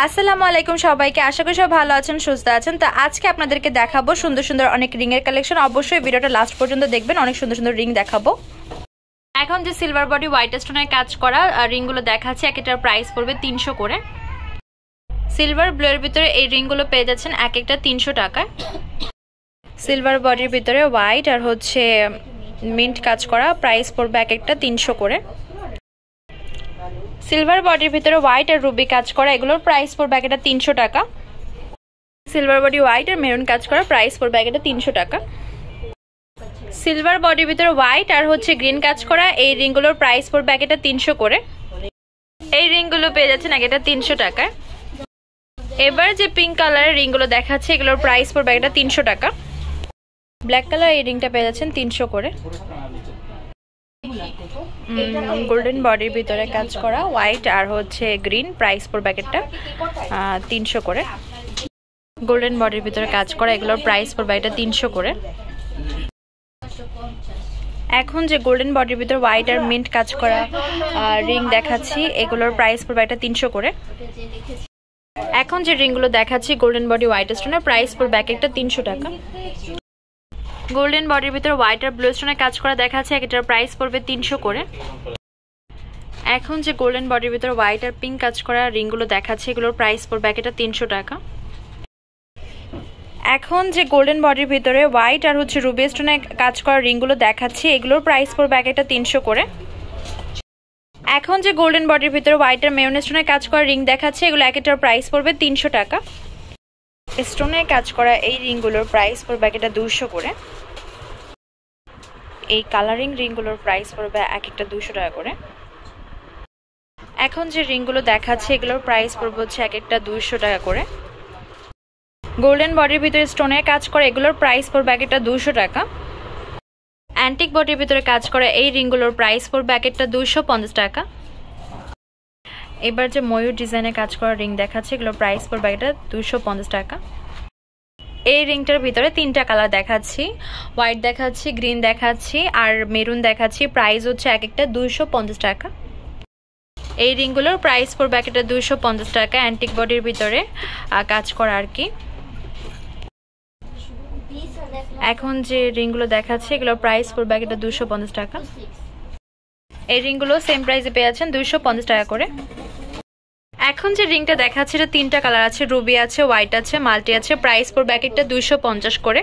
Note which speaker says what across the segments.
Speaker 1: আসসালামু আলাইকুম সবাইকে, আশা করি সবাই ভালো আছেন, সুস্থ আছেন। তো আজকে আপনাদেরকে দেখাবো সুন্দর সুন্দর অনেক রিং এর কালেকশন। অবশ্যই ভিডিওটা লাস্ট পর্যন্ত দেখবেন, অনেক সুন্দর সুন্দর রিং দেখাবো। এখন যে সিলভার বডি হোয়াইট স্টোনের কাজ করা রিংগুলো দেখাচ্ছি, এক একটার প্রাইস পড়বে 300 করে। সিলভার ব্লু এর ভিতরে এই রিংগুলো পেয়ে যাচ্ছেন এক একটা 300 টাকায়। সিলভার বডির ভিতরে হোয়াইট আর হচ্ছে মিন্ট কাজ করা, প্রাইস পড়বে এক একটা 300 করে। সিলভার বডির ভিতরে হোয়াইট আর রুবি কাজ করা, এগুলোর প্রাইস পড়বে এক একটা 300 টাকা। সিলভার বডি হোয়াইট আর মেরুন কাজ করা, প্রাইস পড়বে এক একটা 300 টাকা। সিলভার বডির ভিতরে হোয়াইট আর হচ্ছে গ্রিন কাজ করা, এই রিংগুলোর প্রাইস পড়বে এক একটা 300 করে। এই রিংগুলো পেয়ে যাচ্ছেন এক একটা 300 টাকায়। এবার যে পিঙ্ক কালারের রিংগুলো দেখাচ্ছে, এগুলোর প্রাইস পড়বে একটা 300 টাকা। ব্ল্যাক কালার এই রিংটা পেয়ে যাচ্ছেন 300 করে। গোল্ডেন বডির ভিতরে কাজ করা হোয়াইট আর হচ্ছে গ্রিন, প্রাইস পড়বে একটা 300 করে। গোল্ডেন বডির ভিতরে কাজ করা, এগুলোর প্রাইস পড়বে একটা 300 করে। এখন যে গোল্ডেন বডির ভিতরে হোয়াইট আর মিন্ট কাজ করা রিং দেখাচ্ছি, এগুলোর প্রাইস পড়বে একটা 300 করে। এখন যে রিংগুলো দেখাচ্ছি গোল্ডেন বডি হোয়াইট স্টোনের, প্রাইস পড়বে এক একটা 300 টাকা। গোল্ডেন বডির ভিতরে হোয়াইট আর ব্লু স্টোনের কাজ করা দেখাচ্ছে, একটার প্রাইস পড়বে 300 করে। এখন যে গোল্ডেন বডির ভিতরে হোয়াইট আর পিঙ্ক কাজ করা রিংগুলো দেখাচ্ছে, এগুলোর প্রাইস পড়বে একটা 300 টাকা। এখন যে গোল্ডেন বডির ভিতরে হোয়াইট আর হচ্ছে রুবি স্টোনের কাজ করা রিংগুলো দেখাচ্ছি, এগুলোর প্রাইস পড়বে একটা 300 করে। এখন যে গোল্ডেন বডির ভিতরে হোয়াইট আর মেরুন স্টোনের কাজ করা রিং দেখাচ্ছে, এগুলো একটার প্রাইস পড়বে 300 টাকা। স্টোনের কাজ করা এই রিংগুলোর প্রাইস পড়বে একটা 200 করে। এই কালারিং রিংগুলোর প্রাইস পড়বে এক একটা 200 টাকা করে। এখন যে রিংগুলো দেখাচ্ছে, এগুলোর প্রাইস পড়বে হচ্ছে এক একটা 200 টাকা করে। গোল্ডেন বডির ভিতরে স্টোনের কাজ করা, এগুলোর প্রাইস পড়বে এক একটা 200 টাকা। অ্যান্টিক বডির ভিতরে কাজ করা এই রিংগুলোর প্রাইস পড়বে এক একটা 250 টাকা। এবার যে ময়ূর ডিজাইনের কাজ করা রিং দেখাচ্ছে, এগুলোর প্রাইস পড়বে একটা 250 টাকা। এই রিংটার ভিতরে তিনটা কালার দেখাচ্ছি, হোয়াইট দেখাচ্ছি, গ্রিন দেখাচ্ছি আর মেরুন দেখাচ্ছি, প্রাইস হচ্ছে এক একটা 250 টাকা। এই রিংগুলোর প্রাইস পড়বে এক একটা 250 টাকা, অ্যান্টিক বডির ভিতরে কাজ করা আর কি। এখন যে রিংগুলো দেখাচ্ছে, এগুলোর প্রাইস পড়বে এক একটা 250 টাকা। এই রিংগুলো সেম প্রাইসে পেয়ে যাচ্ছেন 250 টাকা করে। এখন যে রিংটা দেখাচ্ছে, এটা তিনটা কালার আছে, রুবি আছে, হোয়াইট আছে, মাল্টি আছে, প্রাইস পড়বে এক একটা 250 করে।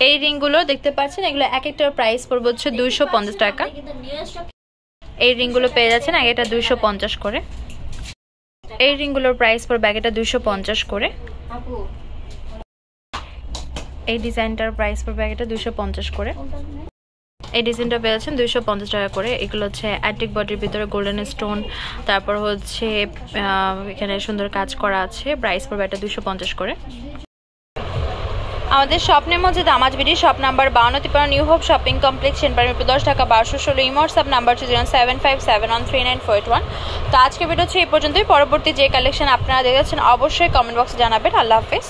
Speaker 1: এই রিংগুলো দেখতে পাচ্ছেন, এগুলো এক একটার প্রাইস পড়বে হচ্ছে 250 টাকা। এই রিংগুলো পেয়ে যাচ্ছেন এক একটা 250 করে। এই রিংগুলোর প্রাইস পড়বে এক একটা 250 করে। এই ডিজাইনটার প্রাইস পড়বে এক একটা 250 করে। এই ডিজাইনটা পেয়ে যাচ্ছেন 250 টাকা করে। এগুলো হচ্ছে অ্যান্টিক বডির ভিতরে গোল্ডেন স্টোন, তারপর হচ্ছে এখানে সুন্দর কাজ করা আছে, প্রাইস পড়বে একটা 250 করে। আমাদের স্বপ্নের মধ্যে দামাজ BD shop number 5253 new hope shopping complex, Senpara 10 টাকা 1216। Imo WhatsApp number 075713941। তো আজকে ভিডিও হচ্ছে এই পর্যন্তই। পরবর্তী যে কালেকশন আপনারা দেখেছেন অবশ্যই কমেন্ট বক্সে জানাবেন। আল্লাহ হাফেজ।